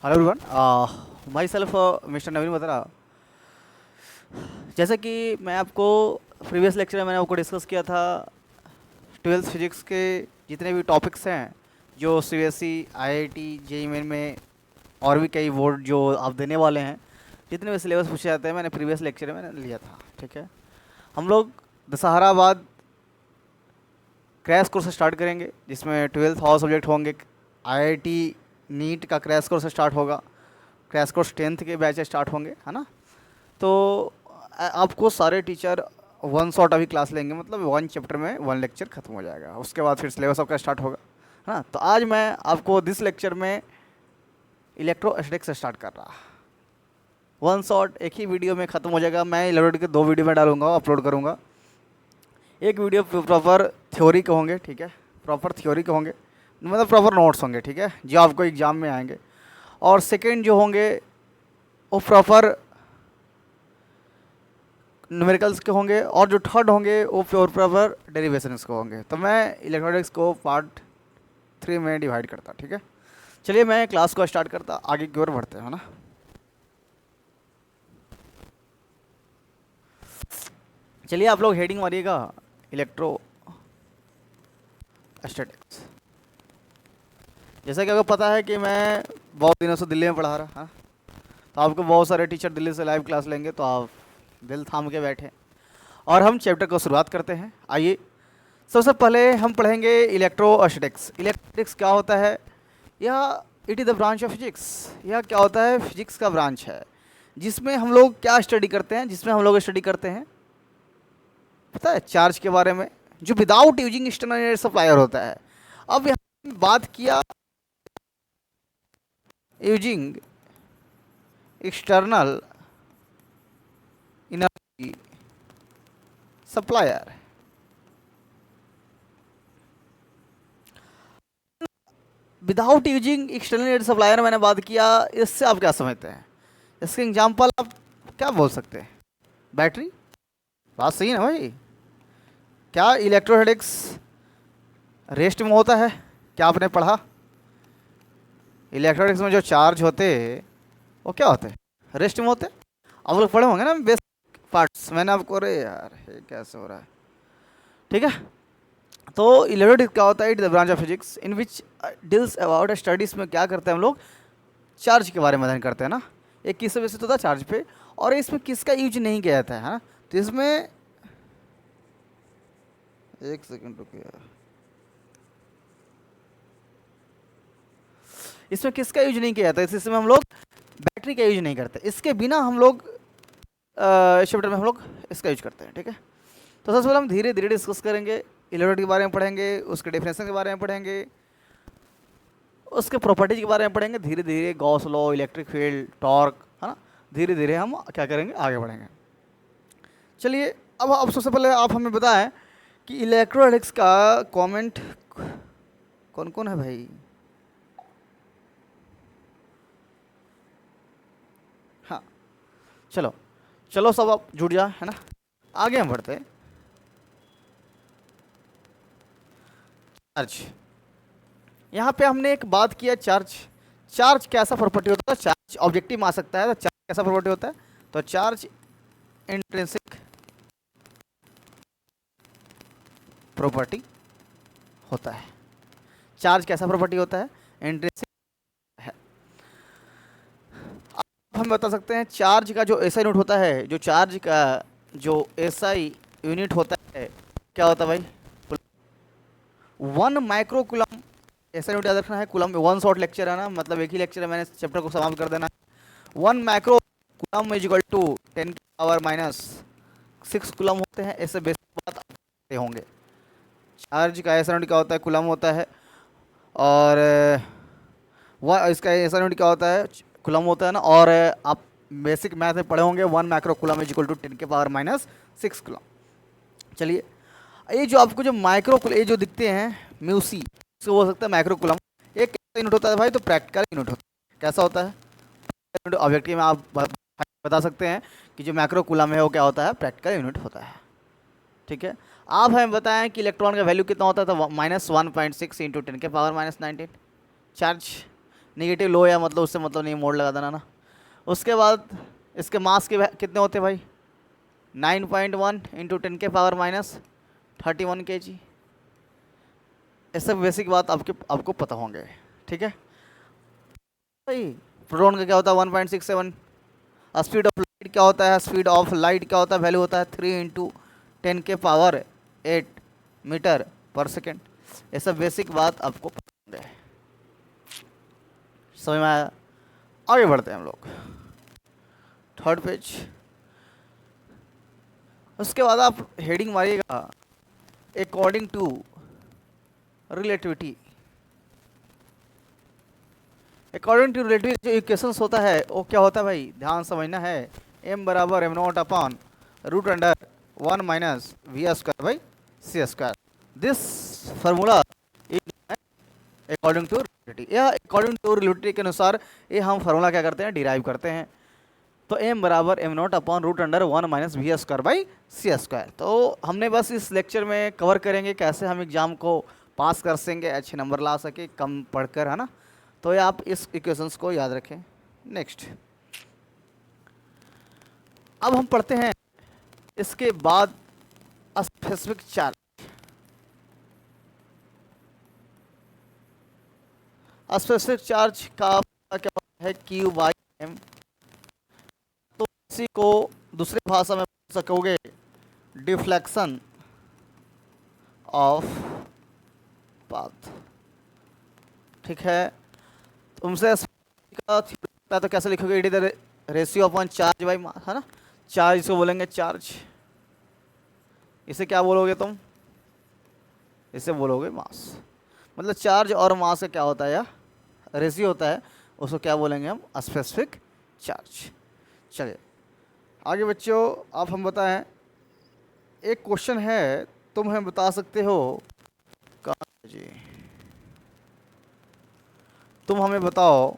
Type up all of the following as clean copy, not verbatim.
Hello everyone, myself mister Naveen Batra. जैसा कि मैं आपको प्रीवियस लेक्चर में मैंने आपको डिस्कस किया था, ट्वेल्थ फिजिक्स के जितने भी टॉपिक्स हैं जो सीबीएसई आईआईटी जेईई मेन में और भी कई बोर्ड जो आप देने वाले हैं, जितने भी सिलेबस पूछे जाते हैं मैंने प्रीवियस लेक्चर में मैंने लिया था। ठीक है, हम लोग दशहरा बाद क्रैश कोर्स स्टार्ट करेंगे जिसमें 12th और सब्जेक्ट होंगे। आईआईटी नीट का क्रैश कोर्स स्टार्ट होगा, क्रैश कोर्स 10th के बैच स्टार्ट होंगे, है ना। तो आपको सारे टीचर वन शॉट अभी क्लास लेंगे, मतलब वन चैप्टर में वन लेक्चर खत्म हो जाएगा, उसके बाद फिर सिलेबस आपका स्टार्ट होगा, है ना। तो आज मैं आपको दिस लेक्चर में इलेक्ट्रोस्टैटिक्स स्टार्ट कर रहा। वन शॉट एक ही वीडियो में ख़त्म हो जाएगा। मैं इलेक्ट्रोड के 2 वीडियो में डालूंगा, अपलोड करूँगा। एक वीडियो प्रॉपर थ्योरी के होंगे, ठीक है, प्रॉपर थ्योरी के होंगे, मतलब प्रॉपर नोट्स होंगे, ठीक है, जो आपको एग्ज़ाम में आएंगे। और सेकेंड जो होंगे वो प्रॉपर न्यूमेरिकल्स के होंगे, और जो थर्ड होंगे वो प्योर प्रॉपर डेरिवेशंस के होंगे। तो मैं इलेक्ट्रॉनिक्स को पार्ट 3 में डिवाइड करता, ठीक है। चलिए मैं क्लास को स्टार्ट करता, आगे की ओर बढ़ते हैं, है ना। चलिए आप लोग हेडिंग मारिएगा, इलेक्ट्रो स्टैटिक्स। जैसा कि आपको पता है कि मैं बहुत दिनों से दिल्ली में पढ़ा रहा, हाँ, तो आपको बहुत सारे टीचर दिल्ली से लाइव क्लास लेंगे, तो आप दिल थाम के बैठे और हम चैप्टर को शुरुआत करते हैं। आइए सबसे पहले हम पढ़ेंगे इलेक्ट्रोस्टैटिक्स। इलेक्ट्रिक्स क्या होता है? यह it is the branch of physics. यह क्या होता है? फिजिक्स का ब्रांच है, जिसमें हम लोग क्या स्टडी करते हैं, जिसमें हम लोग स्टडी करते हैं, पता है, चार्ज के बारे में, जो विदाउट यूजिंग एक्सटर्नल सप्लायर होता है। अब यहाँ बात किया using external energy supplier. Without using external supplier मैंने बात किया, इससे आप क्या समझते हैं? इसके एग्जांपल आप क्या बोल सकते हैं? बैटरी, बात सही है ना भाई। क्या इलेक्ट्रोस्टैटिक्स रेस्ट में होता है? क्या आपने पढ़ा? इलेक्ट्रोस्टैटिक्स में जो चार्ज होते वो क्या होते हैं? रेस्ट में होते। आप लोग पढ़े होंगे ना बेसिक पार्ट्स, मैंने आपको, अरे यार ये कैसे हो रहा है, ठीक है। तो इलेक्ट्रोस्टैटिक्स क्या होता है? It the branch of physics in which deals about studies में क्या करते हैं हम लोग? चार्ज के बारे में अध्ययन करते हैं ना। एक किस वजह से होता है? चार्ज पे। और इसमें किसका यूज नहीं किया जाता है, हाँ? तो इसमें एक सेकंड रुकिए, इसमें किसका यूज नहीं किया जाता है? इसमें हम लोग बैटरी का यूज नहीं करते। इसके बिना हम लोग इस चैप्टर में हम लोग इसका यूज करते हैं, ठीक है। तो सबसे पहले हम धीरे धीरे डिस्कस करेंगे, इलेक्ट्रोड के बारे में पढ़ेंगे, उसके डेफिनेशन के बारे में पढ़ेंगे, उसके प्रॉपर्टीज के बारे में पढ़ेंगे, धीरे धीरे Gauss law, electric field, torque, है ना, धीरे धीरे हम क्या करेंगे, आगे बढ़ेंगे। चलिए अब सबसे पहले आप हमें बताएं कि इलेक्ट्रोस्टैटिक्स का कमेंट कौन कौन है भाई? हाँ, चलो चलो सब आप जुड़ जाए, है ना। आगे हम बढ़ते हैं। चार्ज, यहाँ पे हमने एक बात किया, चार्ज। चार्ज कैसा प्रॉपर्टी होता है? चार्ज ऑब्जेक्टिव में आ सकता है, तो चार्ज कैसा प्रॉपर्टी होता है? तो चार्ज इंट्रिंसिक प्रॉपर्टी होता है। चार्ज कैसा प्रॉपर्टी होता है? इंट्रिंसिक है। अब हम बता सकते हैं चार्ज का जो एसआई यूनिट होता है, जो चार्ज का जो एसआई यूनिट होता है, क्या होता है भाई? 1 माइक्रोकुलम। ऐसा यूनिट याद रखना है, कुलम में 1 शॉर्ट लेक्चर है ना, मतलब एक ही लेक्चर में मैंने चैप्टर को समाप्त कर देना है। 1 microcoulomb is equal to 10 की पावर माइनस 6 कुलम होते हैं। ऐसे बेसिक बात आपके होंगे। चार्ज का ऐसा यूनिट क्या होता है? कुलम होता है। और वह इसका ऐसा यूनिट क्या होता है? कुलम होता है ना। और आप बेसिक मैथ में पढ़े होंगे 1 microcoulomb is equal to 10 की पावर माइनस 6 कुलम। चलिए, ये जो आपको जो माइक्रो ये जो दिखते हैं म्यूसी, इसको हो सकता है माइक्रो कुलम। एक कैसा यूनिट होता है भाई? तो प्रैक्टिकल यूनिट होता है। कैसा होता है? ऑब्जेक्टिव में आप बता सकते हैं कि जो माइक्रो कुलम है वो क्या होता है? प्रैक्टिकल यूनिट होता है, ठीक है। आप हमें बताएं कि इलेक्ट्रॉन का वैल्यू कितना होता है? तो -1.6 इंटू 10 के पावर -19 चार्ज। नेगेटिव लो या मतलब उससे मतलब नहीं, मोड लगा देना ना। उसके बाद इसके मास के कितने होते हैं भाई, 9.1 इंटू 10⁻31 kg। ये सब बेसिक बात आपको पता होंगे, ठीक है भाई। प्रोटॉन का क्या होता है 1.67। स्पीड ऑफ लाइट क्या होता है, स्पीड ऑफ लाइट क्या होता है, वैल्यू होता है 3 इंटू 10⁸ मीटर पर सेकेंड। ये सब बेसिक बात आपको पता है, समझ में आया। आगे बढ़ते हैं हम लोग, थर्ड पेज। उसके बाद आप हेडिंग मारिएगा according to relativity. According to relativity जो इक्वेशंस होता है वो क्या होता है भाई, ध्यान समझना है। m बराबर m0 upon root under 1 minus V square by C square. This formula according to relativity, या अकॉर्डिंग टू रिलेटिविटी के अनुसार ये हम फार्मूला क्या करते हैं, डिराइव करते हैं। तो m बराबर m0 upon root under 1 minus V square by C square. तो हमने बस इस लेक्चर में कवर करेंगे कैसे हम एग्जाम को पास कर सकेंगे, अच्छे नंबर ला सके कम पढ़कर, है ना। तो ये आप इस इक्वेशंस को याद रखें। नेक्स्ट, अब हम पढ़ते हैं इसके बाद स्पेसिफिक चार्ज। स्पेसिफिक चार्ज का क्या होता है, क्यू बाई एम। तो इसी को दूसरी भाषा में बोल सकोगे डिफ्लेक्शन ऑफ पाथ, ठीक है। तुमसे का थ्योरी तो कैसे लिखोगे, it is the ratio upon charge by mass, है ना। चार्ज इसको बोलेंगे चार्ज, इसे क्या बोलोगे तुम, इसे बोलोगे मास। मतलब चार्ज और मास का क्या होता है, या रेशियो होता है, उसको क्या बोलेंगे हम, स्पेसिफिक चार्ज। चलिए आगे बच्चों, आप हम बताएं, एक क्वेश्चन है, तुम हमें बता सकते हो जी, तुम हमें बताओ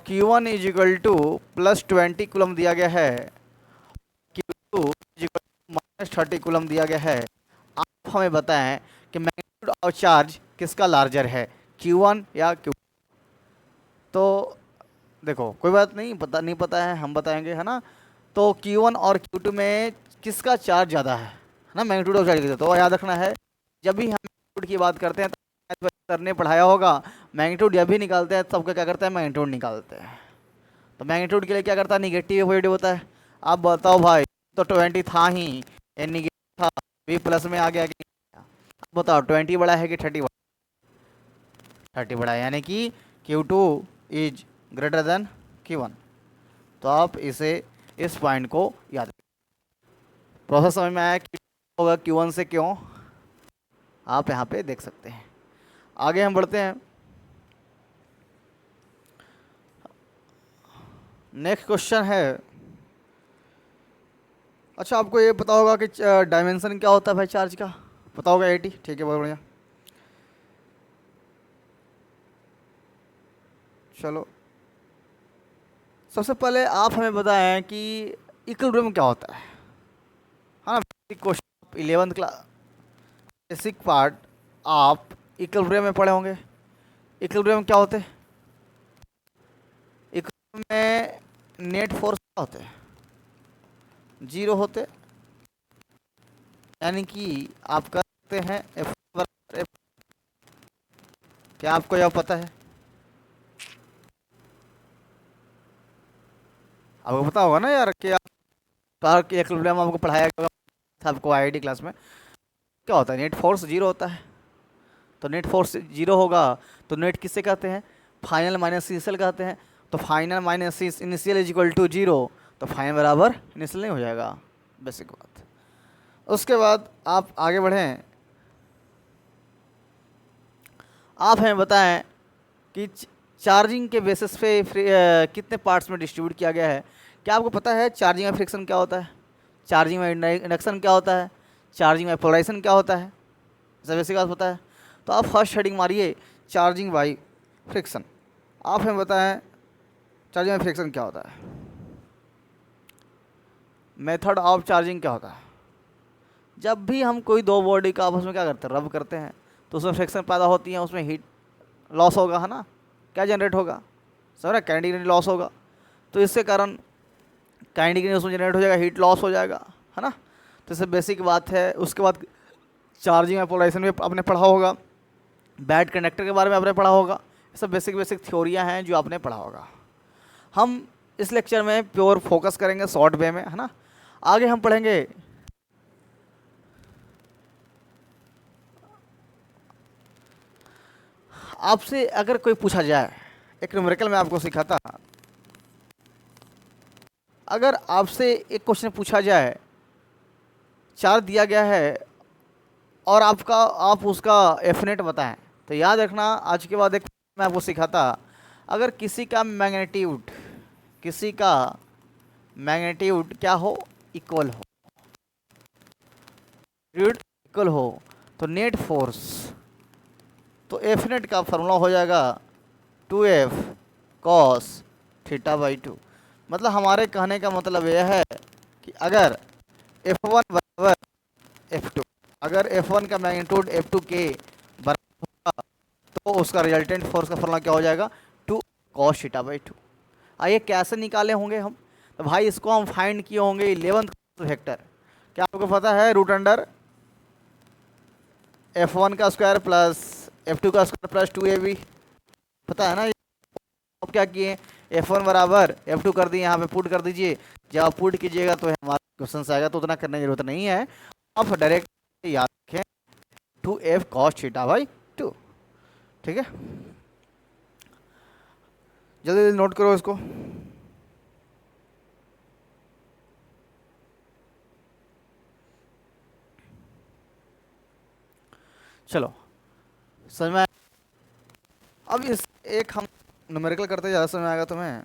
Q1 is equal to +20 coulomb दिया गया है, Q2 is equal to -30 coulomb दिया गया है। आप हमें बताएं कि मैग्नीट्यूड ऑफ चार्ज किसका लार्जर है, Q1 या Q2। तो देखो कोई बात नहीं, नहीं पता है, हम बताएंगे, है ना। तो Q1 और Q2 में किसका चार्ज ज़्यादा है ना, मैग्नीट्यूड ऑफ चार्ज। तो याद रखना है, जब भी हम मैग्नीट्यूड की बात करते हैं तो सर ने पढ़ाया होगा, मैग्नीट्यूड जब भी निकालते हैं सबका क्या करते हैं, मैग्नीट्यूड निकालते हैं। तो मैग्नीट्यूड के लिए क्या करता है, निगेटिव पॉजिटिव होता है। आप बताओ भाई, तो 20 था ही, ये निगेटिव था, भी प्लस में आ गया कि नहीं? आप बताओ 20 बड़ा है कि 30 बड़ा, 30 बड़ा है, यानी कि Q2 is greater than Q1। तो आप इसे, इस पॉइंट को याद रखें। प्रोसेस समझ में आया कि होगा Q1 से क्यों, आप यहाँ पे देख सकते हैं। आगे हम बढ़ते हैं, नेक्स्ट क्वेश्चन है। अच्छा आपको ये पता होगा कि डायमेंशन क्या होता है भाई चार्ज का, पता होगा 80, ठीक है बहुत बढ़िया। चलो सबसे पहले आप हमें बताएं कि इक्विलिब्रियम क्या होता है ना। Basic question 11th class basic part आप इक्विलिब्रियम में पढ़े होंगे। इक्विलिब्रियम क्या होते हैं, इक्विलिब्रियम में नेट फोर्स क्या होते हैं, 0 होते, यानी कि आप कर सकते हैं F बराबर F। क्या आपको यह पता है, आपको पता होगा ना यार कि आप कार के इक्विलिब्रियम आपको पढ़ाया गया था आपको आईआईटी क्लास में। क्या होता है, नेट फोर्स 0 होता है। तो नेट फोर्स 0 होगा तो नेट किससे कहते हैं, फाइनल माइनस इनिशियल कहते हैं। तो final minus initial is equal to 0, तो फाइनल बराबर इनिशियल नहीं हो जाएगा, बेसिक बात। उसके बाद आप आगे बढ़ें, आप हमें बताएं कि चार्जिंग के बेसिस पे कितने पार्ट्स में डिस्ट्रीब्यूट किया गया है। क्या आपको पता है चार्जिंग में फ्रिक्शन क्या होता है, चार्जिंग में इंडक्शन क्या होता है, चार्जिंग में पोलराइजेशन क्या होता है, सब बेसिक बात पता है। तो आप फर्स्ट हेडिंग मारिए चार्जिंग बाई फ्रिक्शन। आप हमें बताएं चार्जिंग में फ्रिक्शन क्या होता है, मेथड ऑफ चार्जिंग क्या होता है। जब भी हम कोई दो बॉडी का आपस में क्या करते हैं, रब करते हैं, तो उसमें फ्रिक्शन पैदा होती है, उसमें हीट लॉस होगा, है ना। क्या जनरेट होगा, समझ रहे, काइनेटिक एनर्जी लॉस होगा। तो इसके कारण काइनेटिक एनर्जी उसमें जनरेट हो जाएगा, हीट लॉस हो जाएगा, है ना। तो इससे बेसिक बात है। उसके बाद चार्जिंग और पोलराइजेशन भी आपने पढ़ा होगा, बैड कंडक्टर के बारे में आपने पढ़ा होगा। ये सब बेसिक बेसिक थ्योरियाँ हैं जो आपने पढ़ा होगा। हम इस लेक्चर में प्योर फोकस करेंगे शॉर्ट वे में, है ना। आगे हम पढ़ेंगे आपसे अगर कोई पूछा जाए, एक न्यूमेरिकल में आपको सिखाता, अगर आपसे एक क्वेश्चन पूछा जाए, चार्ज दिया गया है और आप उसका एफिनेट बताएं, तो याद रखना आज के बाद एक मैं आपको सिखाता, अगर किसी का मैग्नेट्यूड क्या हो, इक्वल हो, तो नेट फोर्स, तो एफिनेट का फॉर्मूला हो जाएगा 2F cos θ/2। मतलब हमारे कहने का मतलब यह है कि अगर F1 बराबर F2, अगर F1 का मैग्नीट्यूड F2 के बराबर होगा तो उसका रिजल्टेंट फोर्स का फॉर्मूला क्या हो जाएगा, 2 cos θ/2। आइए कैसे निकाले होंगे हम, तो भाई इसको हम फाइंड किए होंगे 11th वेक्टर। क्या आपको पता है, रूट अंडर F1 का स्क्वायर प्लस F2 का स्क्वायर प्लस 2AB, पता है ना। अब क्या किए, F1 बराबर F2 कर दिए, यहाँ पे पुट कर दीजिए। जब आप पुट कीजिएगा तो हमारा क्वेश्चन आएगा, तो उतना करने की जरूरत नहीं है, आप डायरेक्ट याद रखें 2F cos θ/2, ठीक है। जल्दी जल्दी नोट करो इसको। चलो समझ में। अब इस एक हम न्यूमेरिकल करते ज़्यादा समझ में आएगा तुम्हें।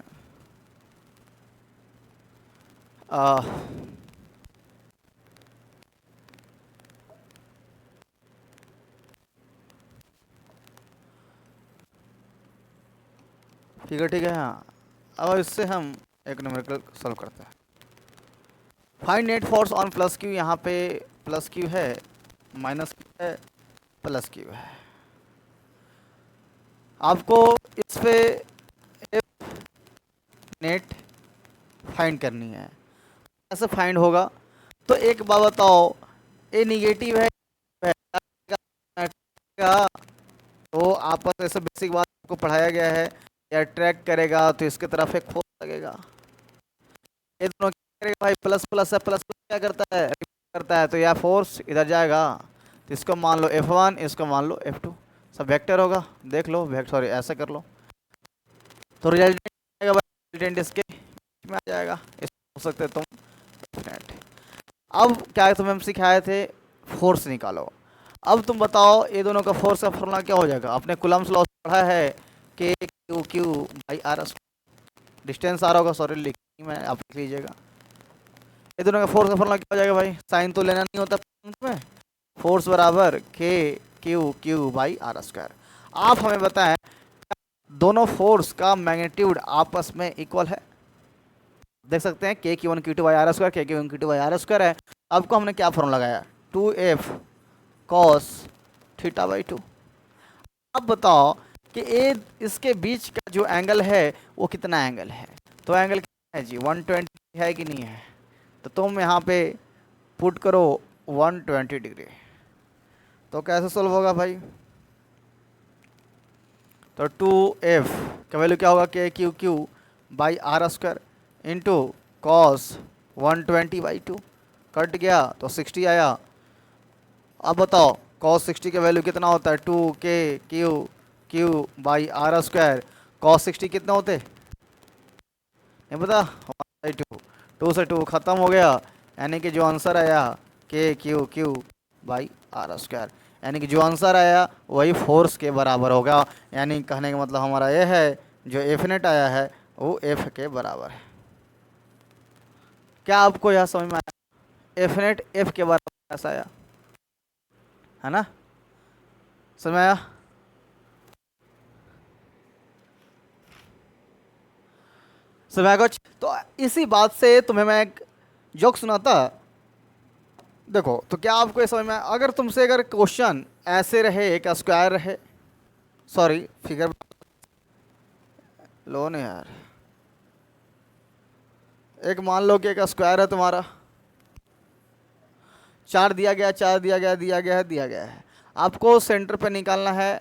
ठीक है हाँ। अब इससे हम एक न्यूमेरिकल सॉल्व करते हैं। Find net force on plus Q, यहाँ पे प्लस क्यू है, माइनस क्यू है, प्लस क्यू है। आपको इस पे नेट फाइंड करनी है। कैसे फाइंड होगा, तो एक बात बताओ, ए निगेटिव है का, तो आपस ऐसे बेसिक बात आपको पढ़ाया गया है, या अट्रैक्ट करेगा तो इसके तरफ एक फोर्स लगेगा। ये दोनों क्या करेगा भाई, प्लस प्लस है, प्लस प्लस क्या करता है, तो यह फोर्स इधर जाएगा, तो इसको मान लो F1, इसको मान लो F2, सब वेक्टर होगा, देख लो सॉरी ऐसे कर लो, तो रिजल्टेंट इसके में आ जाएगा, इसको हो सकते तुम। अब क्या तुम्हें हम सिखाए थे, फोर्स निकालो। अब तुम बताओ ये दोनों का फोर्स का फॉर्मूला क्या हो जाएगा। आपने कूलम्स लॉ पढ़ा है, Q/R², डिस्टेंस आ रहा होगा, सॉरी लिख मैं, आप लिख लीजिएगा। ये दोनों का फोर्स का फॉर्मूला क्या हो जाएगा भाई, साइन तो लेना नहीं होता में, फोर्स बराबर K/Q/R²। आप हमें बताएं दोनों फोर्स का मैग्नीट्यूड आपस में इक्वल है, देख सकते हैं K/Q1 Q2/R², K/Q1 Q2/R² है। आपको हमने क्या फॉर्मूला लगाया, 2F cos θ/2। अब बताओ कि ए इसके बीच का जो एंगल है वो कितना एंगल है, तो एंगल कितना है जी, 120 है कि नहीं है, तो तुम यहाँ पे पुट करो 120 डिग्री। तो कैसे सोल्व होगा भाई, तो 2F का वैल्यू क्या होगा, K/Q/R² इंटू कॉस 120/2, कट गया तो 60 आया। अब बताओ cos 60 का वैल्यू कितना होता है, 2K/Q/R², cos 60 कितना होते नहीं पता, 1/2, 2 से 2 ख़त्म हो गया, यानी कि जो आंसर आया K/Q/R², यानी कि जो आंसर आया वही फोर्स के बराबर होगा। यानी कहने का मतलब हमारा ये है, जो एफनेट आया है वो F के बराबर है। क्या आपको यह समझ में आया, एफनेट F के बराबर ऐसा आया है ना, समझ में आया। समझ में आया कुछ, तो इसी बात से तुम्हें मैं एक जोक सुनाता, देखो तो क्या आपको ये समझ में आया, अगर तुमसे अगर क्वेश्चन ऐसे रहे, एक स्क्वायर रहे, सॉरी फिगर लो नहीं यार, एक मान लो कि एक स्क्वायर है तुम्हारा, 4 दिया गया, 4 दिया गया, दिया गया है, दिया गया है। आपको सेंटर पे निकालना है,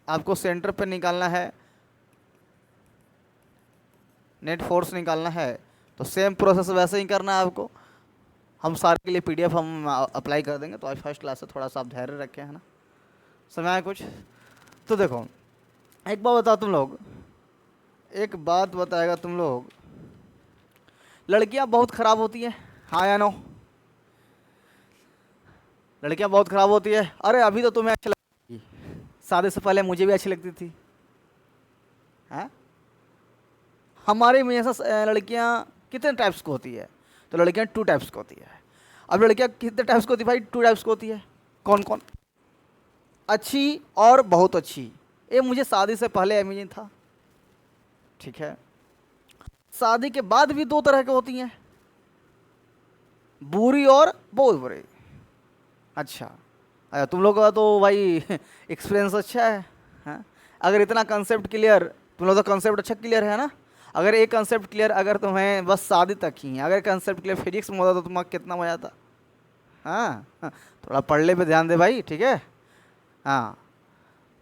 आपको सेंटर पे निकालना है, नेट फोर्स निकालना है। तो सेम प्रोसेस वैसे ही करना है आपको। हम सारे के लिए पीडीएफ हम अप्लाई कर देंगे, तो आज फर्स्ट क्लास से थोड़ा सा आप धैर्य रखें, है ना। समय है कुछ तो देखो, एक बात बताओ तुम लोग, एक बात बताएगा तुम लोग, लड़कियां बहुत खराब होती हैं, हाँ या नो? लड़कियां बहुत खराब होती है। अरे अभी तो तुम्हें अच्छी लगती थी, शादी से पहले मुझे भी अच्छी लगती थी, हैं? हमारे में ऐसा लड़कियां कितने टाइप्स को होती है? तो लड़कियां 2 टाइप्स को होती है। अब लड़कियां कितने टाइप्स को होती है भाई? 2 टाइप्स को होती है। कौन कौन? अच्छी और बहुत अच्छी। ये मुझे शादी से पहले इमेजिन था, ठीक है। शादी के बाद भी 2 तरह की होती हैं, बुरी और बहुत बुरी। अच्छा, तुम लोग का तो भाई एक्सपीरियंस अच्छा है, हाँ? अगर इतना कंसेप्ट क्लियर, तुम लोग का कंसेप्ट अच्छा क्लियर है ना। अगर एक कंसेप्ट क्लियर अगर तुम्हें बस शादी तक ही है, अगर कंसेप्ट क्लियर फिजिक्स में होता तो तुम्हारा कितना मजा आता। हाँ हाँ, थोड़ा पढ़ने पे ध्यान दे भाई, ठीक है। हाँ,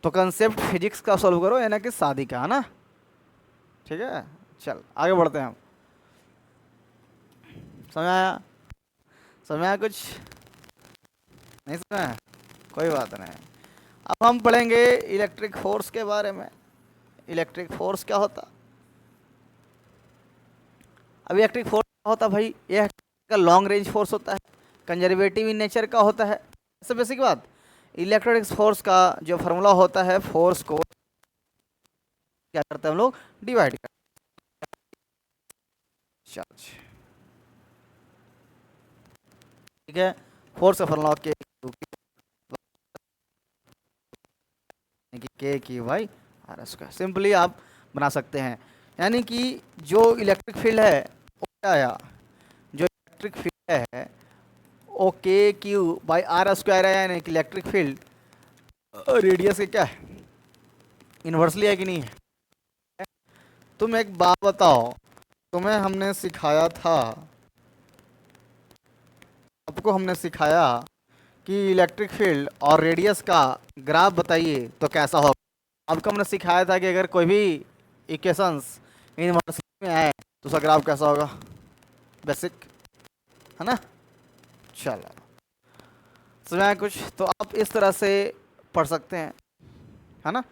तो कंसेप्ट फिजिक्स का सॉल्व करो, यानी कि शादी का, है ना, ठीक है। चल आगे बढ़ते हैं हम। समझ आया? समझ आया कुछ? नहीं समझ आया? कोई बात नहीं। अब हम पढ़ेंगे इलेक्ट्रिक फोर्स के बारे में। इलेक्ट्रिक फोर्स क्या होता? अब इलेक्ट्रिक फोर्स क्या होता भाई? यह का लॉन्ग रेंज फोर्स होता है, कंजर्वेटिव इन नेचर का होता है। सबसे बेसिक बात, इलेक्ट्रिक फोर्स का जो फार्मूला होता है, फोर्स को क्या करते हैं हम लोग? डिवाइड करते हैं चार्ज, ठीक है। फोर्स का फार्मूला के की बाई आर स्क्वायर, सिंपली आप बना सकते हैं। यानी कि जो इलेक्ट्रिक फील्ड है वो क्या आया? जो इलेक्ट्रिक फील्ड है वो के क्यू बाई आर स्क्वायर है, यानी कि इलेक्ट्रिक फील्ड रेडियस के क्या है? इन्वर्सली है कि नहीं है? तुम एक बात बताओ, तुम्हें हमने सिखाया था, आपको हमने सिखाया कि इलेक्ट्रिक फील्ड और रेडियस का ग्राफ बताइए तो कैसा होगा। आपको हमने सिखाया था कि अगर कोई भी इक्वेशंस इन्वर्सली में आए तो उसका ग्राफ कैसा होगा, बेसिक, है ना। चलो समझ कुछ, तो आप इस तरह से पढ़ सकते हैं, है ना।